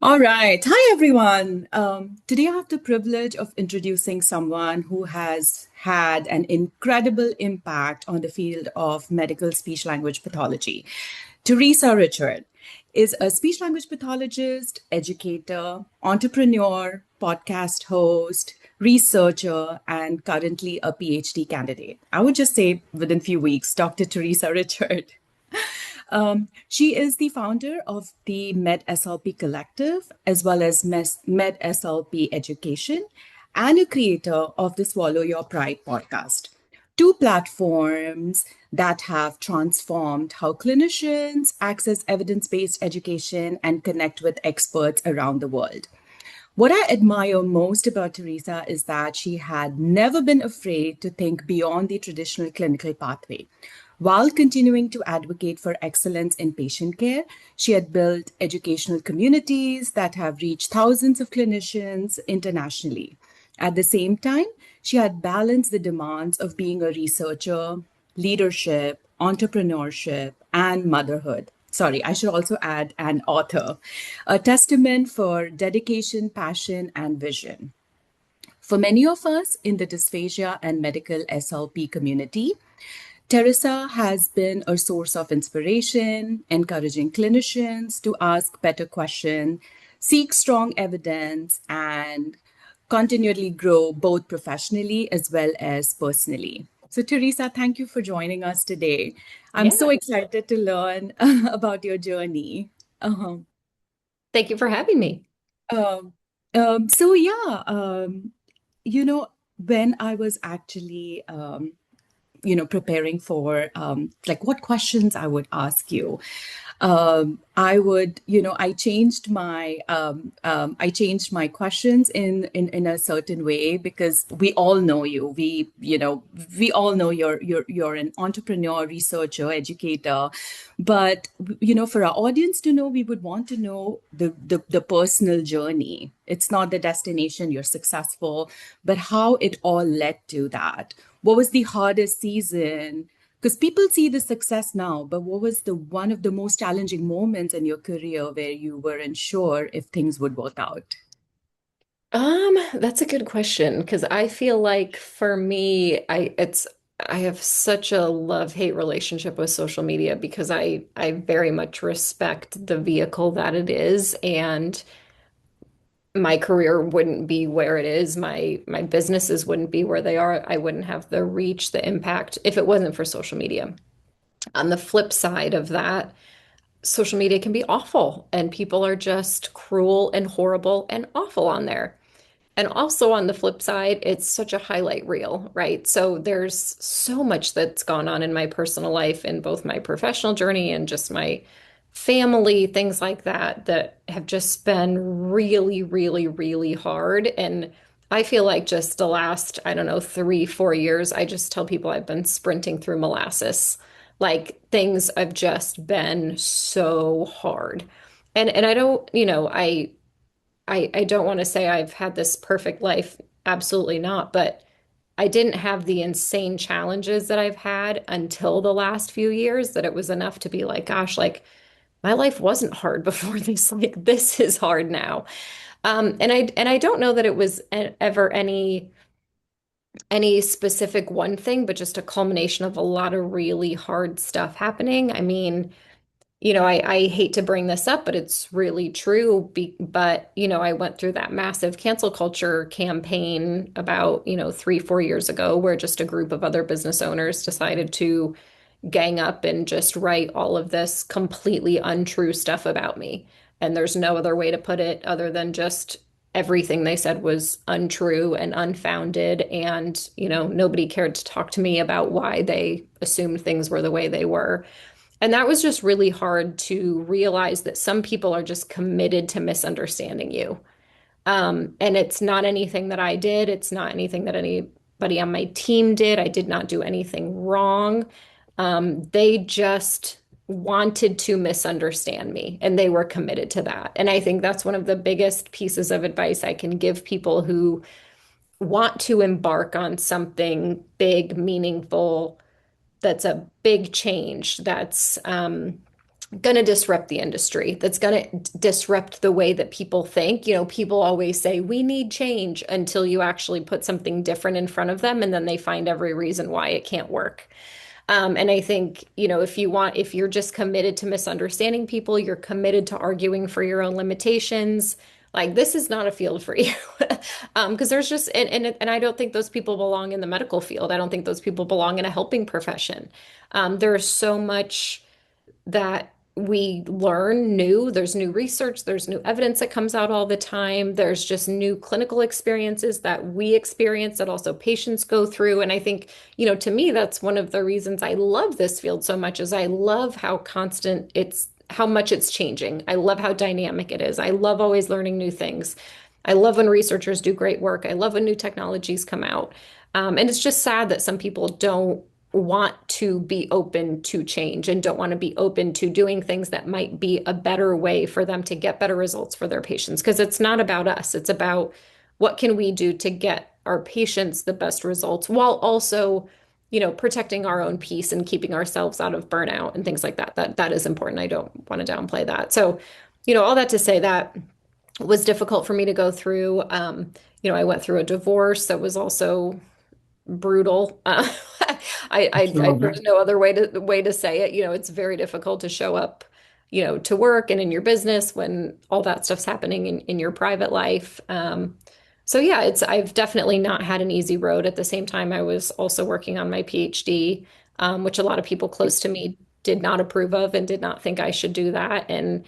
All right. Hi, everyone. Today I have the privilege of introducing someone who has had an incredible impact on the field of medical speech language pathology. Theresa Richard is a speech language pathologist, educator, entrepreneur, podcast host, researcher, and currently a PhD candidate. I would just say within few weeks, Dr. Theresa Richard. She is the founder of the Med SLP Collective, as well as Med SLP Education, and a creator of the Swallow Your Pride podcast. Two platforms that have transformed how clinicians access evidence based education and connect with experts around the world. What I admire most about Teresa is that she had never been afraid to think beyond the traditional clinical pathway. While continuing to advocate for excellence in patient care, she had built educational communities that have reached thousands of clinicians internationally. At the same time, she had balanced the demands of being a researcher, leadership, entrepreneurship, and motherhood. Sorry, I should also add an author, a testament for dedication, passion, and vision. For many of us in the dysphagia and medical SLP community, Teresa has been a source of inspiration, encouraging clinicians to ask better questions, seek strong evidence, and continually grow both professionally as well as personally. So, Teresa, thank you for joining us today. I'm so Yeah, excited to learn about your journey. Um, thank you for having me. um, so, yeah, you know, when I was actually preparing for like what questions I would ask you. I would, I changed my questions in a certain way because we all know you. We all know you're an entrepreneur, researcher, educator, but for our audience to know, we would want to know the personal journey. It's not the destination, you're successful, but how it all led to that. What was the hardest season? Because people see the success now, but what was the one of the most challenging moments in your career where you weren't sure if things would work out? That's a good question because I feel like for me, I have such a love-hate relationship with social media because I very much respect the vehicle that it is, and my career wouldn't be where it is. My businesses wouldn't be where they are. I wouldn't have the reach, the impact if it wasn't for social media. On the flip side of that, social media can be awful, and people are just cruel and horrible and awful on there. And also on the flip side, it's such a highlight reel, right? So there's so much that's gone on in my personal life, in both my professional journey and just my family, things like that, that have just been really, really, really hard. And I feel like just the last, I don't know, 3, 4 years, I just tell people I've been sprinting through molasses. Like things have just been so hard. And I don't, I don't want to say I've had this perfect life. Absolutely not. But I didn't have the insane challenges that I've had until the last few years that it was enough to be like, gosh, like my life wasn't hard before this. Like this is hard now. And I don't know that it was ever any specific one thing, but just a culmination of a lot of really hard stuff happening. I mean, I hate to bring this up, but it's really true. But, I went through that massive cancel culture campaign about, 3, 4 years ago, where just a group of other business owners decided to gang up and just write all of this completely untrue stuff about me. And there's no other way to put it other than just everything they said was untrue and unfounded. And, nobody cared to talk to me about why they assumed things were the way they were. And that was just really hard to realize that some people are just committed to misunderstanding you. And it's not anything that I did. It's not anything that anybody on my team did. I did not do anything wrong. They just wanted to misunderstand me, and they were committed to that. And I think that's one of the biggest pieces of advice I can give people who want to embark on something big, meaningful, that's a big change, that's going to disrupt the industry, that's going to disrupt the way that people think. People always say we need change until you actually put something different in front of them, and then they find every reason why it can't work. And I think, if you're just committed to misunderstanding people, you're committed to arguing for your own limitations, like this is not a field for you. Because there's just, and I don't think those people belong in the medical field. I don't think those people belong in a helping profession. There's so much that we learn new. There's new research, there's new evidence that comes out all the time. There's just new clinical experiences that we experience that also patients go through. And I think, to me, that's one of the reasons I love this field so much is I love how constant how much it's changing. I love how dynamic it is. I love always learning new things. I love when researchers do great work. I love when new technologies come out. And it's just sad that some people don't want to be open to change and don't want to be open to doing things that might be a better way for them to get better results for their patients. Because it's not about us, it's about what can we do to get our patients the best results while also, protecting our own peace and keeping ourselves out of burnout and things like that. That is important. I don't want to downplay that. So, all that to say that was difficult for me to go through. I went through a divorce that was also brutal. There's no other way to say it. It's very difficult to show up, to work and in your business when all that stuff's happening in your private life. So yeah, I've definitely not had an easy road. At the same time, I was also working on my PhD, which a lot of people close to me did not approve of and did not think I should do that. And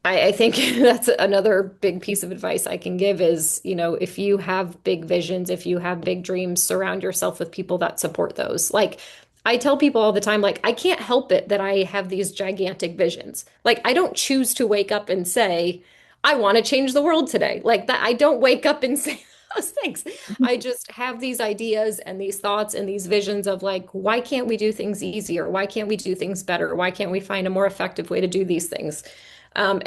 I think that's another big piece of advice I can give is, if you have big visions, if you have big dreams, surround yourself with people that support those. Like I tell people all the time, like, I can't help it that I have these gigantic visions. Like I don't choose to wake up and say, I want to change the world today. Like that, I don't wake up and say those things. I just have these ideas and these thoughts and these visions of like, why can't we do things easier? Why can't we do things better? Why can't we find a more effective way to do these things? And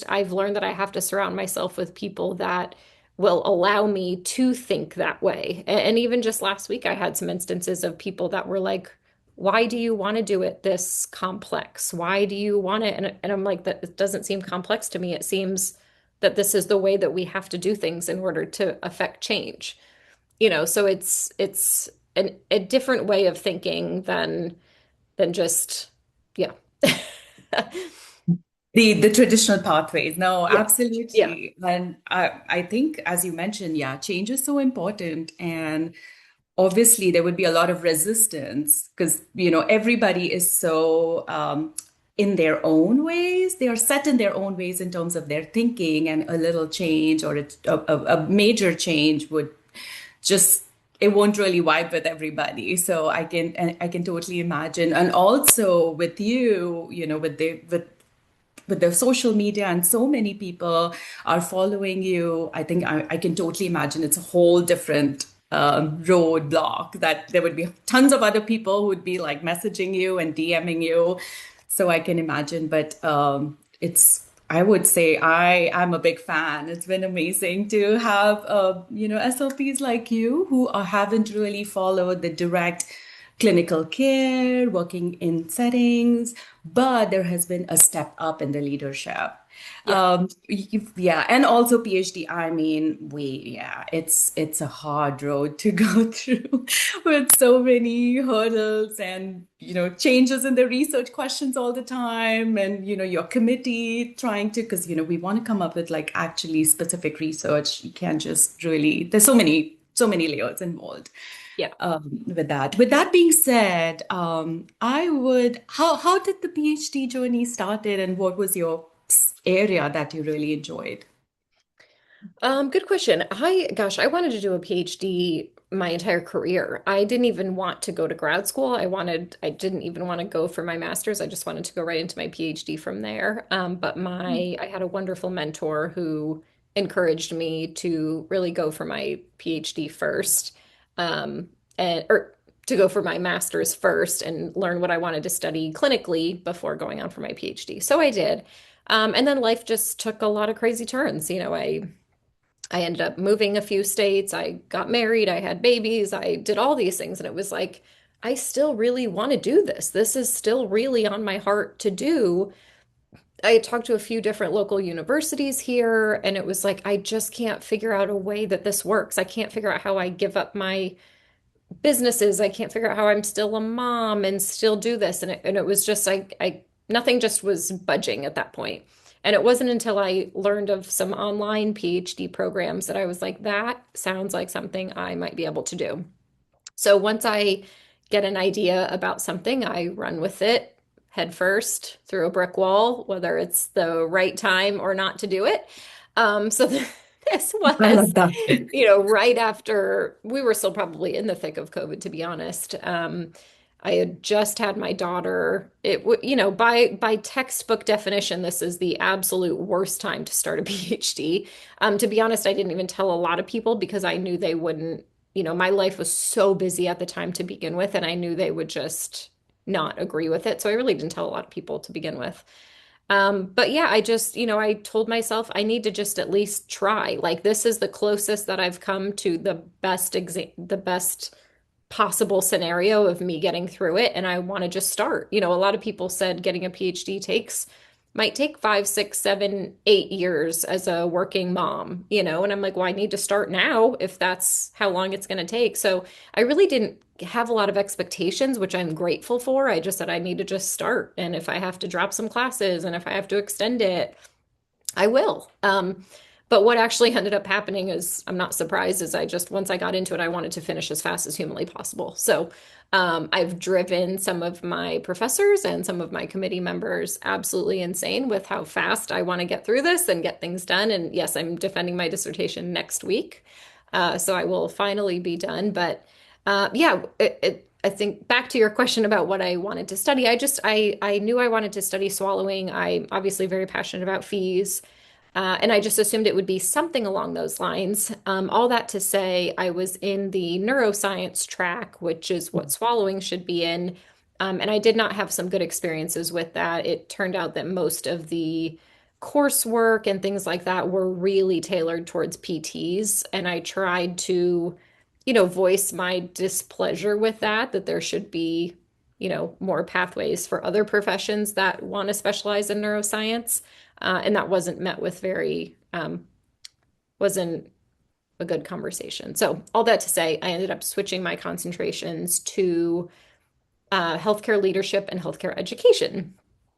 I've learned that I have to surround myself with people that will allow me to think that way. And even just last week, I had some instances of people that were like, why do you want to do it this complex? Why do you want it? And I'm like, that it doesn't seem complex to me. It seems that this is the way that we have to do things in order to affect change. So it's a different way of thinking than just, yeah. The traditional pathways. No, Yeah. Yeah. absolutely. And I think, as you mentioned, yeah, change is so important. And obviously, there would be a lot of resistance because, everybody is so in their own ways. They are set in their own ways in terms of their thinking, and a little change or a major change would just it won't really vibe with everybody. So I can totally imagine. And also with you, with the social media and so many people are following you, I think I can totally imagine it's a whole different roadblock that there would be tons of other people who would be like messaging you and DMing you. So I can imagine, but I would say I'm a big fan. It's been amazing to have, SLPs like you who haven't really followed the direct clinical care, working in settings, but there has been a step up in the leadership. Yeah. Yeah, and also PhD. I mean, yeah, it's a hard road to go through with so many hurdles and changes in the research questions all the time, and your committee trying to because we want to come up with like actually specific research. You can't just really. There's so many layers involved Yeah. with that. With that being said, I would. How did the PhD journey started, and what was your area that you really enjoyed? Good question. I wanted to do a PhD my entire career. I didn't even want to go to grad school. I didn't even want to go for my master's. I just wanted to go right into my PhD from there. But I had a wonderful mentor who encouraged me to really go for my PhD first, or to go for my master's first and learn what I wanted to study clinically before going on for my PhD. So I did. And then life just took a lot of crazy turns. I ended up moving a few states. I got married. I had babies. I did all these things. And it was like, I still really want to do this. This is still really on my heart to do. I talked to a few different local universities here, and it was like, I just can't figure out a way that this works. I can't figure out how I give up my businesses. I can't figure out how I'm still a mom and still do this. And it was just like nothing just was budging at that point. And it wasn't until I learned of some online PhD programs that I was like, that sounds like something I might be able to do. So once I get an idea about something, I run with it head first through a brick wall, whether it's the right time or not to do it. So this I was, love that. right after we were still probably in the thick of COVID, to be honest. I had just had my daughter. By textbook definition, this is the absolute worst time to start a PhD. To be honest, I didn't even tell a lot of people because I knew they wouldn't. My life was so busy at the time to begin with, and I knew they would just not agree with it. So I really didn't tell a lot of people to begin with. But yeah, I just, I told myself I need to just at least try. Like this is the closest that I've come to the best possible scenario of me getting through it, and I want to just start. A lot of people said getting a PhD might take 5, 6, 7, 8 years as a working mom, and I'm like, well, I need to start now if that's how long it's going to take. So I really didn't have a lot of expectations, which I'm grateful for. I just said I need to just start. And if I have to drop some classes and if I have to extend it, I will. But what actually ended up happening is I'm not surprised, is once I got into it, I wanted to finish as fast as humanly possible. So I've driven some of my professors and some of my committee members absolutely insane with how fast I want to get through this and get things done. And yes, I'm defending my dissertation next week. So I will finally be done. But yeah, I think back to your question about what I wanted to study. I knew I wanted to study swallowing. I'm obviously very passionate about fees. And I just assumed it would be something along those lines. All that to say, I was in the neuroscience track, which is what swallowing should be in. And I did not have some good experiences with that. It turned out that most of the coursework and things like that were really tailored towards PTs. And I tried to, voice my displeasure with that there should be, more pathways for other professions that want to specialize in neuroscience. And that wasn't a good conversation. So all that to say, I ended up switching my concentrations to healthcare leadership and healthcare education,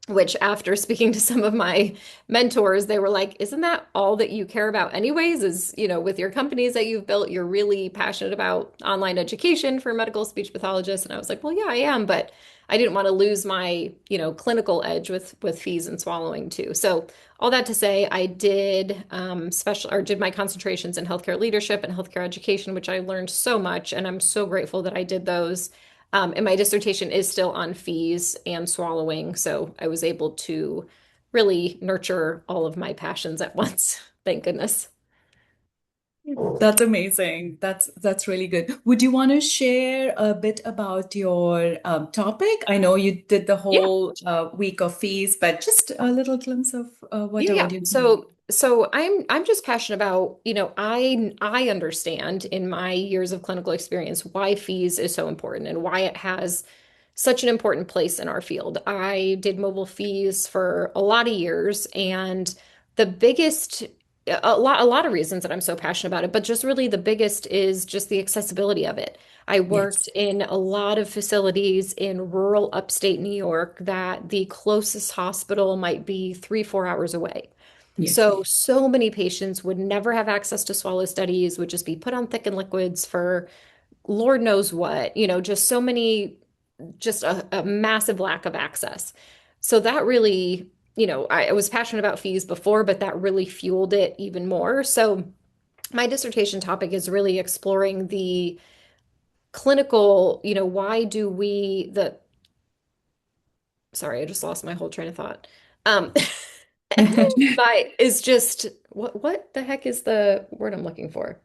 which after speaking to some of my mentors, they were like, isn't that all that you care about anyways? Is, with your companies that you've built, you're really passionate about online education for medical speech pathologists. And I was like, well, yeah, I am, but I didn't want to lose my, clinical edge with fees and swallowing too. So all that to say, I did did my concentrations in healthcare leadership and healthcare education, which I learned so much, and I'm so grateful that I did those. And my dissertation is still on fees and swallowing, so I was able to really nurture all of my passions at once. Thank goodness. That's amazing. That's really good. Would you want to share a bit about your topic? I know you did the Yeah. whole week of fees, but just a little glimpse of what Yeah, our yeah. audience. So I'm just passionate about, I understand in my years of clinical experience why fees is so important and why it has such an important place in our field. I did mobile fees for a lot of years, and the biggest a lot of reasons that I'm so passionate about it, but just really the biggest is just the accessibility of it. I Yes, worked in a lot of facilities in rural upstate New York that the closest hospital might be 3, 4 hours away. yes, So many patients would never have access to swallow studies, would just be put on thickened liquids for Lord knows what, just so many, just a massive lack of access. So that really, I was passionate about fees before, but that really fueled it even more. So my dissertation topic is really exploring the clinical, why do we, sorry, I just lost my whole train of thought. Um, But is just what the heck is the word I'm looking for?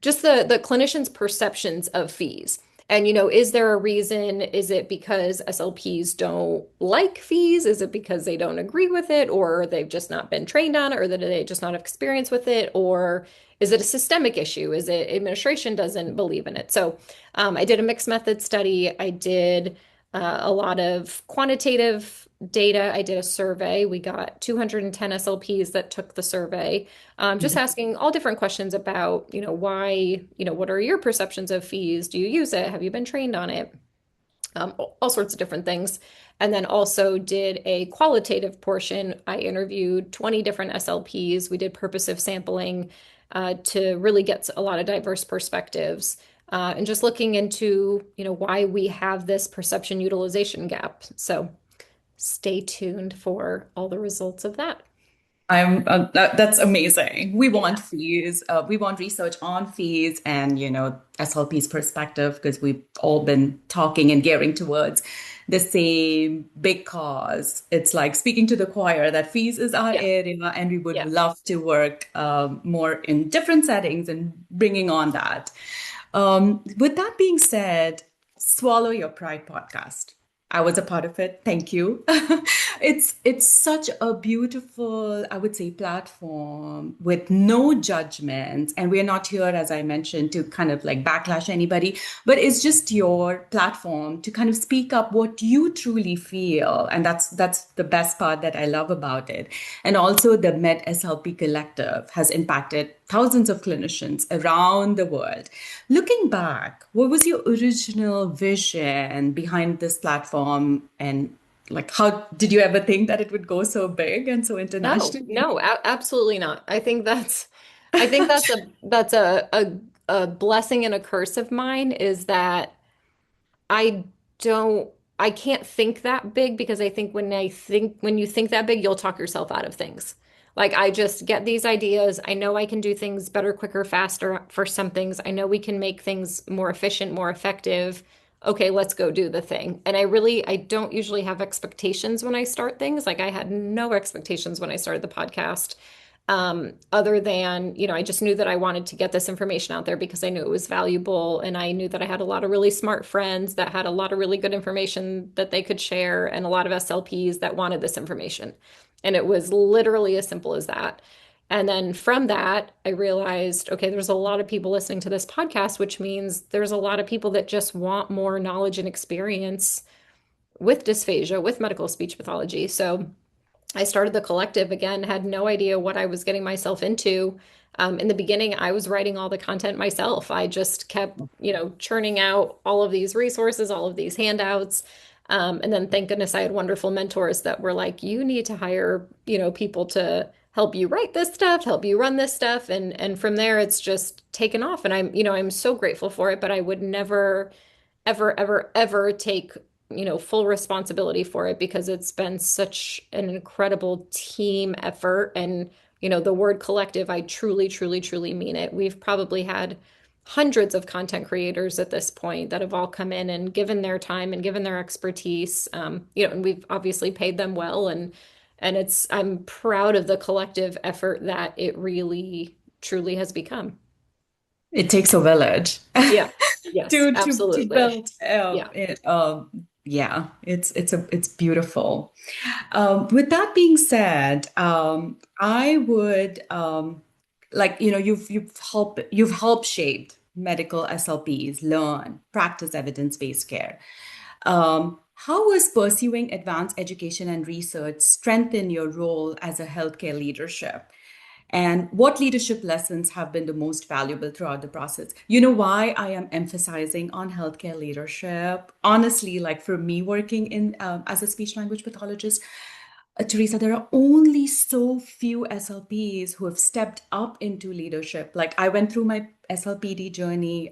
Just the clinician's perceptions of fees And, is there a reason? Is it because SLPs don't like fees? Is it because they don't agree with it, or they've just not been trained on it, or that they just not have experience with it? Or is it a systemic issue? Is it administration doesn't believe in it? So I did a mixed method study. I did a lot of quantitative data. I did a survey. We got 210 SLPs that took the survey, just asking all different questions about, why, what are your perceptions of fees? Do you use it? Have you been trained on it? All sorts of different things. And then also did a qualitative portion. I interviewed 20 different SLPs. We did purposive sampling to really get a lot of diverse perspectives. And just looking into, why we have this perception utilization gap. So stay tuned for all the results of that. That's amazing. We want Yeah. fees. We want research on fees and, SLP's perspective because we've all been talking and gearing towards the same big cause. It's like speaking to the choir that fees is our Yeah. area, and we would Yeah. love to work more in different settings and bringing on that. With that being said, Swallow Your Pride podcast. I was a part of it. Thank you. It's such a beautiful, I would say, platform with no judgments. And we're not here, as I mentioned, to kind of like backlash anybody, but it's just your platform to kind of speak up what you truly feel. And that's the best part that I love about it. And also the Med SLP collective has impacted thousands of clinicians around the world. Looking back, what was your original vision behind this platform? And like, how did you ever think that it would go so big and so No, internationally? no, absolutely not. I think that's a blessing and a curse of mine is that I don't I can't think that big because when you think that big, you'll talk yourself out of things. Like I just get these ideas. I know I can do things better, quicker, faster for some things. I know we can make things more efficient, more effective. Okay, let's go do the thing. And I don't usually have expectations when I start things. Like I had no expectations when I started the podcast. Other than, I just knew that I wanted to get this information out there because I knew it was valuable. And I knew that I had a lot of really smart friends that had a lot of really good information that they could share, and a lot of SLPs that wanted this information. And it was literally as simple as that. And then from that, I realized, okay, there's a lot of people listening to this podcast, which means there's a lot of people that just want more knowledge and experience with dysphagia, with medical speech pathology. So I started the collective again, had no idea what I was getting myself into. In the beginning, I was writing all the content myself. I just kept, churning out all of these resources, all of these handouts. And then thank goodness I had wonderful mentors that were like, you need to hire, people to help you write this stuff, help you run this stuff. And from there, it's just taken off. And I'm so grateful for it, but I would never ever, ever, ever take, full responsibility for it because it's been such an incredible team effort. And, the word collective, I truly, truly, truly mean it. We've probably had hundreds of content creators at this point that have all come in and given their time and given their expertise. And we've obviously paid them well. And I'm proud of the collective effort that it really, truly has become. It takes a village Yeah. Yes, to absolutely. build Yeah. it. Yeah, it's beautiful. With that being said, I would like you've helped shaped medical SLPs learn, practice evidence-based care. How was pursuing advanced education and research strengthen your role as a healthcare leadership? And what leadership lessons have been the most valuable throughout the process? You know why I am emphasizing on healthcare leadership? Honestly, like for me working in as a speech language pathologist, Teresa, there are only so few SLPs who have stepped up into leadership. Like I went through my SLPD journey.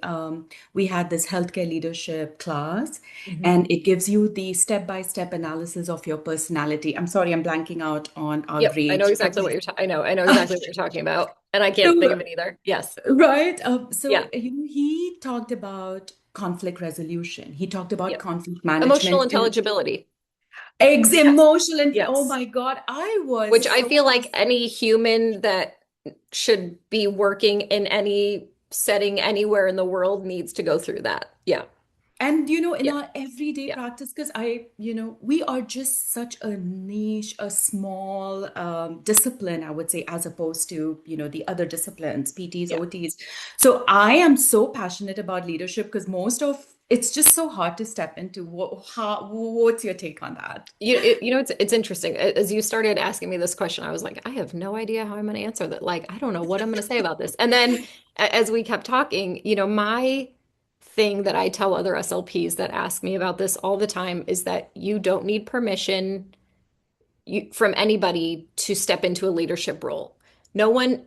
We had this healthcare leadership class, Mhm. and it gives you the step-by-step analysis of your personality. I'm sorry, I'm blanking out on our Yep, I great. know exactly what you're I know exactly what you're talking about, and I can't think So, of it either. Yes. right. Yeah. He talked about conflict resolution. He talked about Yep. conflict Emotional management and intelligibility. emotional. And oh Yes. my God, I was Which I so feel like any human that should be working in any setting anywhere in the world needs to go through that. Yeah. And in Yeah. our everyday Yeah. practice, because we are just such a niche, a small discipline, I would say, as opposed to, the other disciplines, PTs, Yeah. OTs. So I am so passionate about leadership because most of it's just so hard to step into. What's your take on that? It's interesting. As you started asking me this question, I was like, I have no idea how I'm going to answer that. Like, I don't know what I'm going to say about this. And then as we kept talking, my thing that I tell other SLPs that ask me about this all the time is that you don't need permission from anybody to step into a leadership role. No one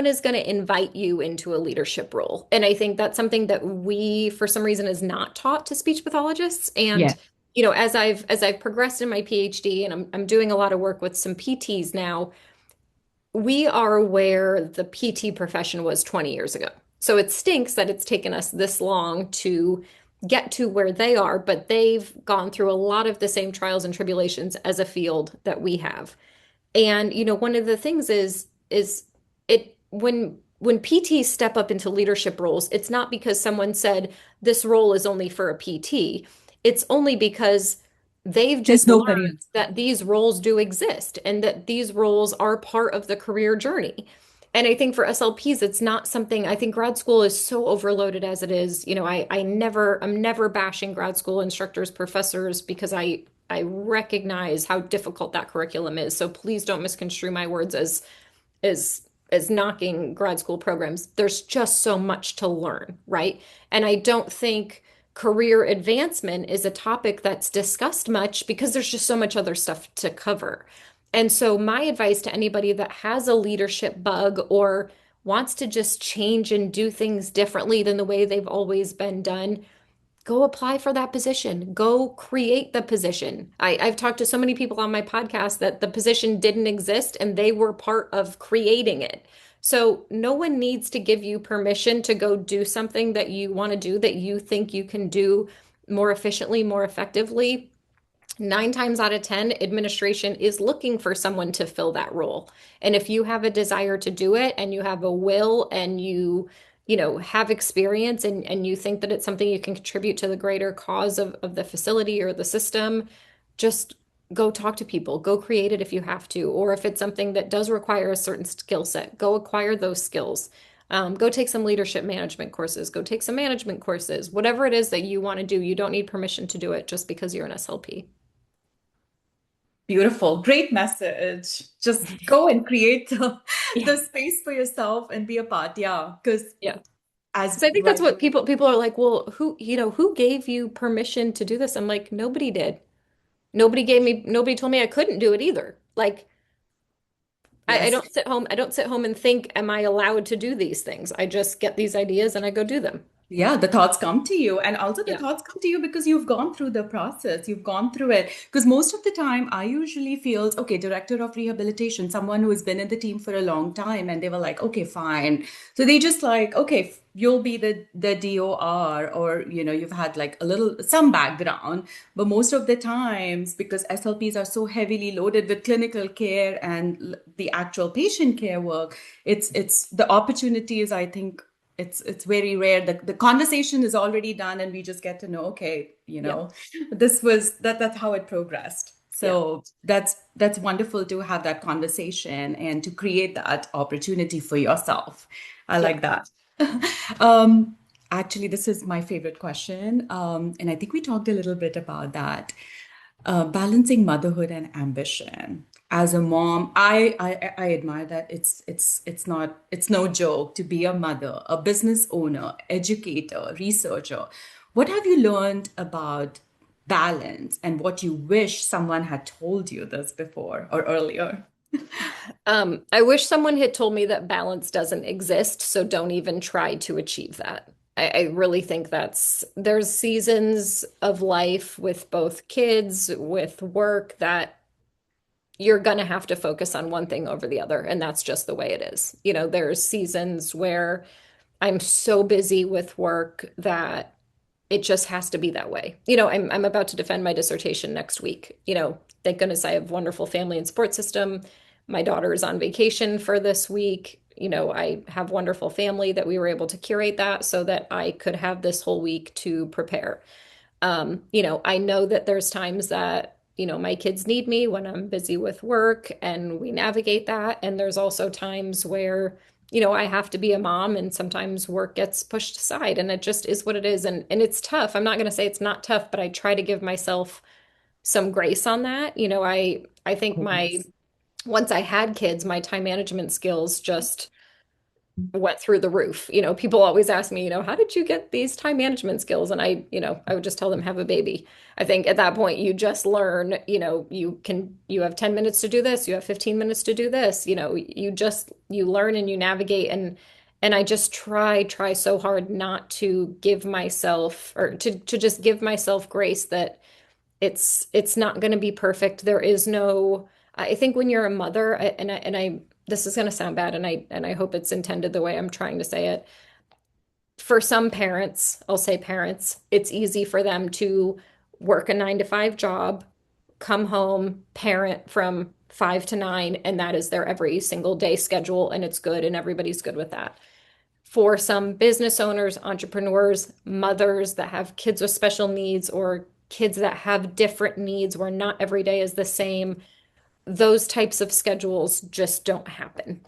is going to invite you into a leadership role. And I think that's something that we, for some reason, is not taught to speech pathologists. And, Yeah. as I've progressed in my PhD and I'm doing a lot of work with some PTs now, we are where the PT profession was 20 years ago. So it stinks that it's taken us this long to get to where they are, but they've gone through a lot of the same trials and tribulations as a field that we have. And one of the things is it when PTs step up into leadership roles, it's not because someone said this role is only for a PT. It's only because they've There's just nobody learned else. that these roles do exist and that these roles are part of the career journey. And I think for SLPs, it's not something, I think grad school is so overloaded as it is. I'm never bashing grad school instructors, professors, because I recognize how difficult that curriculum is. So please don't misconstrue my words as knocking grad school programs. There's just so much to learn, right? And I don't think career advancement is a topic that's discussed much because there's just so much other stuff to cover. And so my advice to anybody that has a leadership bug or wants to just change and do things differently than the way they've always been done, go apply for that position. Go create the position. I've talked to so many people on my podcast that the position didn't exist and they were part of creating it. So no one needs to give you permission to go do something that you want to do that you think you can do more efficiently, more effectively. 9 times out of 10, administration is looking for someone to fill that role. And if you have a desire to do it and you have a will and you have experience and you think that it's something you can contribute to the greater cause of the facility or the system, just go talk to people, go create it if you have to. Or if it's something that does require a certain skill set, go acquire those skills. Go take some leadership management courses, go take some management courses, whatever it is that you want to do. You don't need permission to do it just because you're an SLP. Beautiful. Great message. Just go and create the, Yeah. the space for yourself and be a part. Yeah. Because Yeah. as So I think that's right. what people are like, well, who gave you permission to do this? I'm like, nobody did. Nobody told me I couldn't do it either. Like I Yes. I don't sit home and think, am I allowed to do these things? I just get these ideas and I go do them. Yeah, the thoughts come to you. And also the Yeah. thoughts come to you because you've gone through the process. You've gone through it. Because most of the time, I usually feels, okay, director of rehabilitation, someone who has been in the team for a long time. And they were like, okay, fine. So they just like, okay, you'll be the DOR, or, you've had like some background. But most of the times, because SLPs are so heavily loaded with clinical care and the actual patient care work, it's the opportunities, I think, it's very rare. The conversation is already done and we just get to know, okay, Yeah. that's how it progressed. Yeah. So that's wonderful to have that conversation and to create that opportunity for yourself. I Yeah. like that. um Actually, this is my favorite question. And I think we talked a little bit about that. Balancing motherhood and ambition. As a mom, I admire that. It's no joke to be a mother, a business owner, educator, researcher. What have you learned about balance and what you wish someone had told you this before or earlier? I wish someone had told me that balance doesn't exist, so don't even try to achieve that. I really think there's seasons of life with both kids, with work, that you're gonna have to focus on one thing over the other, and that's just the way it is. There's seasons where I'm so busy with work that it just has to be that way. I'm about to defend my dissertation next week. Thank goodness I have wonderful family and support system. My daughter is on vacation for this week. I have wonderful family that we were able to curate that so that I could have this whole week to prepare. I know that there's times that, my kids need me when I'm busy with work and we navigate that. And there's also times where, I have to be a mom and sometimes work gets pushed aside and it just is what it is. And it's tough. I'm not going to say it's not tough, but I try to give myself some grace on that. I think my Always. once I had kids, my time management skills just went through the roof. People always ask me, how did you get these time management skills? And I would just tell them have a baby. I think at that point you just learn, you have 10 minutes to do this, you have 15 minutes to do this, you learn and you navigate and I just try so hard not to give myself or to just give myself grace that it's not going to be perfect. There is no, I think when you're a mother, this is going to sound bad, and I hope it's intended the way I'm trying to say it. For some parents, I'll say parents, it's easy for them to work a 9 to 5 job, come home, parent from 5 to 9, and that is their every single day schedule, and it's good, and everybody's good with that. For some business owners, entrepreneurs, mothers that have kids with special needs or kids that have different needs where not every day is the same, those types of schedules just don't happen.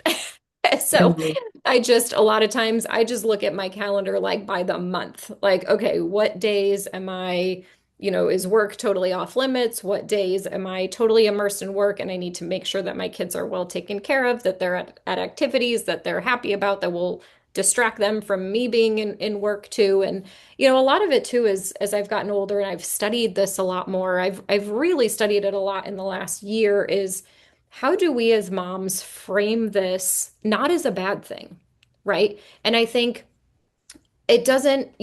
So Mhm. a lot of times I just look at my calendar like by the month. Like, okay, what days am I, is work totally off limits? What days am I totally immersed in work? And I need to make sure that my kids are well taken care of, that they're at activities that they're happy about that will distract them from me being in work too. And, a lot of it too is as I've gotten older and I've studied this a lot more, I've really studied it a lot in the last year is how do we as moms frame this not as a bad thing, right? And I think it doesn't,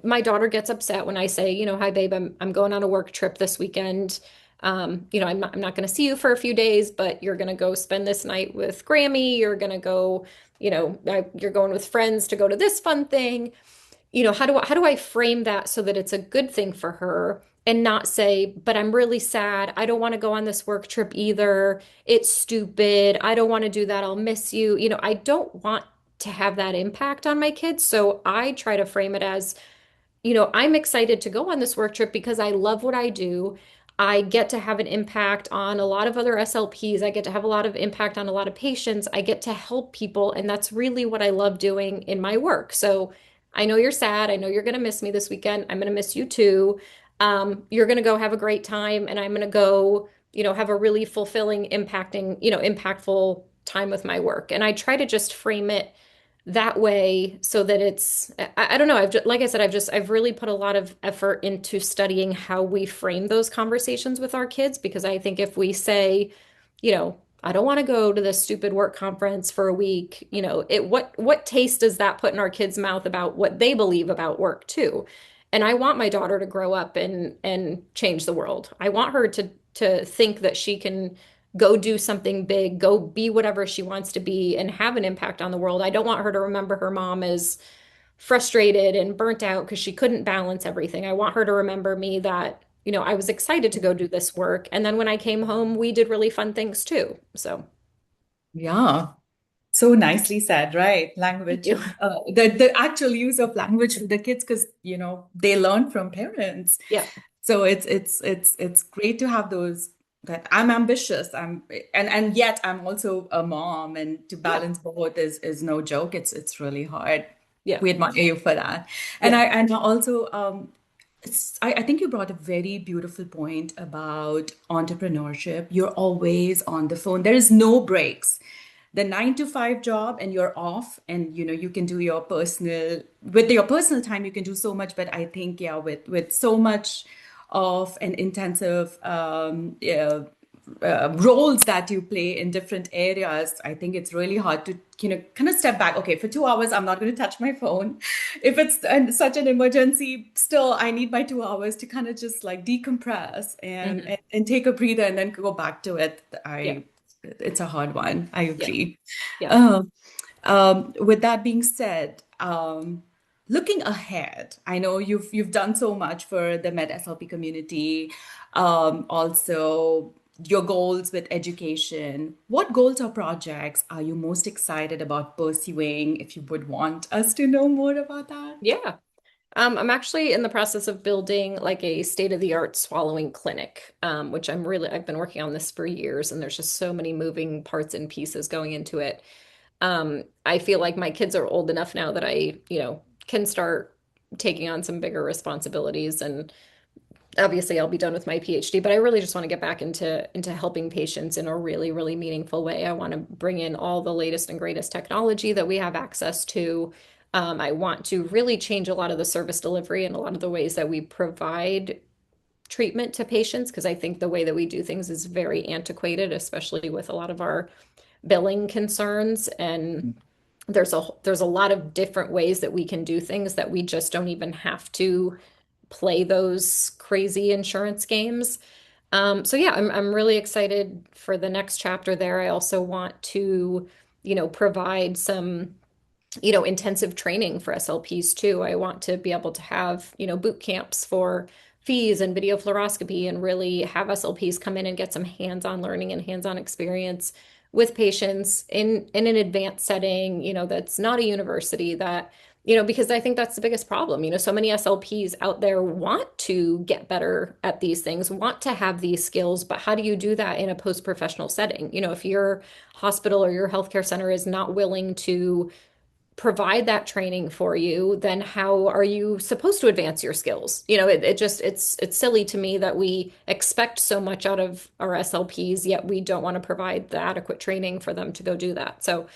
my daughter gets upset when I say, hi babe, I'm going on a work trip this weekend. I'm not going to see you for a few days, but you're going to go spend this night with Grammy. You're going to go, you're going with friends to go to this fun thing. How do I frame that so that it's a good thing for her and not say, but I'm really sad. I don't want to go on this work trip either. It's stupid. I don't want to do that. I'll miss you. I don't want to have that impact on my kids. So I try to frame it as I'm excited to go on this work trip because I love what I do. I get to have an impact on a lot of other SLPs. I get to have a lot of impact on a lot of patients. I get to help people. And that's really what I love doing in my work. So I know you're sad. I know you're going to miss me this weekend. I'm going to miss you too. You're going to go have a great time. And I'm going to go, have a really fulfilling, impactful time with my work. And I try to just frame it that way so that I don't know, like I said, I've really put a lot of effort into studying how we frame those conversations with our kids because I think if we say, I don't want to go to this stupid work conference for a week, what taste does that put in our kids' mouth about what they believe about work too? And I want my daughter to grow up and change the world. I want her to think that she can go do something big, go be whatever she wants to be and have an impact on the world. I don't want her to remember her mom as frustrated and burnt out because she couldn't balance everything. I want her to remember me that, I was excited to go do this work. And then when I came home, we did really fun things too. So Yeah. So nicely said, right? thank Language, you. the actual use of language for the kids, because they learn from parents. Yeah. So it's great to have those. That I'm ambitious. And yet I'm also a mom, and to Yeah. balance both is no joke. It's really hard. Yeah. We admire you for that. And Yeah. also I think you brought a very beautiful point about entrepreneurship. You're always on the phone. There is no breaks. The 9 to 5 job and you're off, and you can do your personal time, you can do so much. But I think, yeah, with so much of an intensive roles that you play in different areas, I think it's really hard to kind of step back. Okay, for 2 hours, I'm not going to touch my phone. If it's such an emergency, still I need my 2 hours to kind of just like decompress and, Hmm. and and take a breather and then go back to it. Yeah. It's a hard one. I Yeah. agree. Yeah. Um, with that being said, looking ahead, I know you've done so much for the Med SLP community. Also, your goals with education. What goals or projects are you most excited about pursuing? If you would want us to know more about that. Yeah. I'm actually in the process of building like a state-of-the-art swallowing clinic, which I've been working on this for years, and there's just so many moving parts and pieces going into it. I feel like my kids are old enough now that can start taking on some bigger responsibilities, and obviously I'll be done with my PhD, but I really just want to get back into helping patients in a really, really meaningful way. I want to bring in all the latest and greatest technology that we have access to. I want to really change a lot of the service delivery and a lot of the ways that we provide treatment to patients, because I think the way that we do things is very antiquated, especially with a lot of our billing concerns. And there's a lot of different ways that we can do things that we just don't even have to play those crazy insurance games. So yeah, I'm really excited for the next chapter there. I also want to, provide some intensive training for SLPs too. I want to be able to have, boot camps for fees and video fluoroscopy and really have SLPs come in and get some hands-on learning and hands-on experience with patients in an advanced setting, that's not a university that, because I think that's the biggest problem. So many SLPs out there want to get better at these things, want to have these skills, but how do you do that in a post-professional setting? If your hospital or your healthcare center is not willing to provide that training for you, then how are you supposed to advance your skills? It's silly to me that we expect so much out of our SLPs, yet we don't want to provide the adequate training for them to go do that. So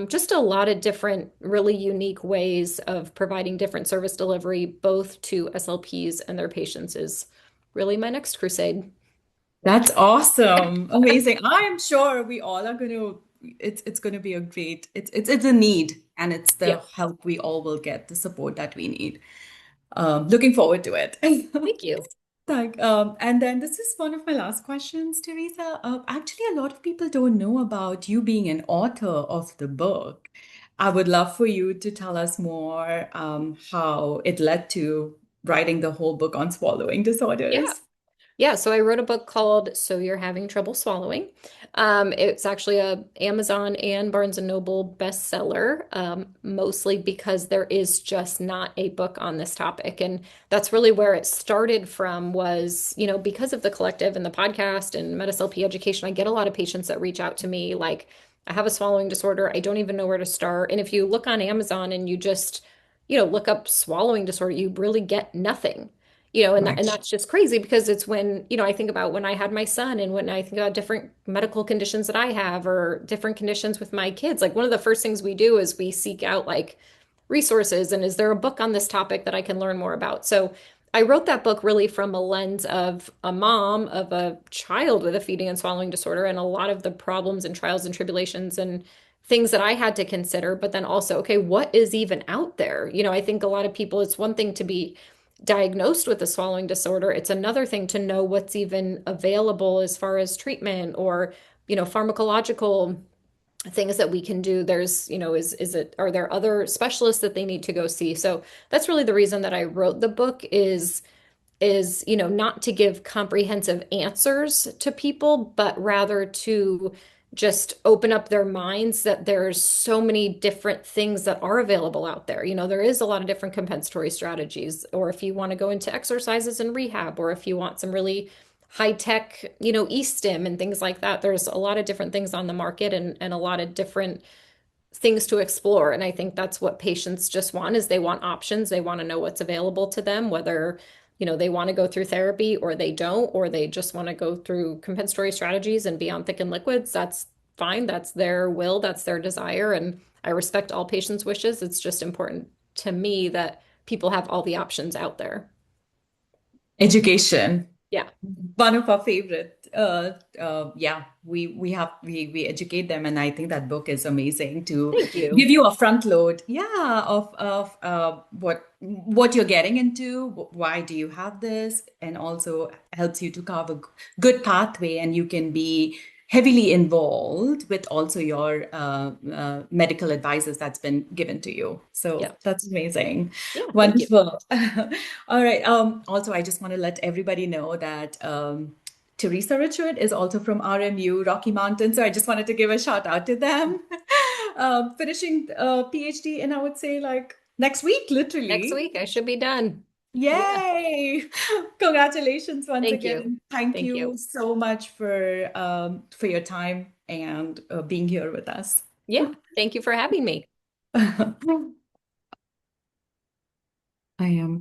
just a lot of different, really unique ways of providing different service delivery, both to SLPs and their patients, is really my next crusade. That's awesome. Amazing. I'm sure we all are going to it's going to be a great it's a need, and it's the Yeah. help we all will get, the support that we need. Looking forward to it. Thank you. And then this is one of my last questions, Teresa. Actually, a lot of people don't know about you being an author of the book. I would love for you to tell us more, how it led to writing the whole book on swallowing Yeah. disorders. Yeah, so I wrote a book called So You're Having Trouble Swallowing. It's actually a Amazon and Barnes and Noble bestseller, mostly because there is just not a book on this topic. And that's really where it started from was, because of the collective and the podcast and MedSLP education, I get a lot of patients that reach out to me like, I have a swallowing disorder. I don't even know where to start. And if you look on Amazon and you just, look up swallowing disorder, you really get nothing. And Right. that's just crazy because it's when, I think about when I had my son and when I think about different medical conditions that I have or different conditions with my kids. Like one of the first things we do is we seek out like resources and is there a book on this topic that I can learn more about? So I wrote that book really from a lens of a mom of a child with a feeding and swallowing disorder and a lot of the problems and trials and tribulations and things that I had to consider, but then also, okay, what is even out there? I think a lot of people, it's one thing to be diagnosed with a swallowing disorder. It's another thing to know what's even available as far as treatment or, pharmacological things that we can do. There's, are there other specialists that they need to go see? So that's really the reason that I wrote the book is, not to give comprehensive answers to people, but rather to just open up their minds that there's so many different things that are available out there. There is a lot of different compensatory strategies, or if you want to go into exercises and rehab, or if you want some really high tech, e-stim and things like that, there's a lot of different things on the market and a lot of different things to explore. And I think that's what patients just want is they want options. They want to know what's available to them, whether, they want to go through therapy or they don't, or they just want to go through compensatory strategies and be on thickened liquids. That's fine. That's their will. That's their desire. And I respect all patients' wishes. It's just important to me that people have all the options out there. Education. Yeah. One of our favorite. Yeah, we educate them, and I think that book is amazing to Thank you. give you a front load, yeah, of what you're getting into, why do you have this, and also helps you to carve a good pathway, and you can be heavily involved with also your medical advices that's been given to you. So Yeah. that's amazing. Yeah. Thank you. Wonderful. All right. Also, I just want to let everybody know that Theresa Richard is also from RMU, Rocky Mountain. So I just wanted to give a shout out to them. Finishing PhD in, I would say, like Next week, Next literally. week, I should be done. Yeah. Yay! Congratulations once Thank you. again. Thank Thank you you. so much for your time and being here with us. Yeah. Thank you for having me. I am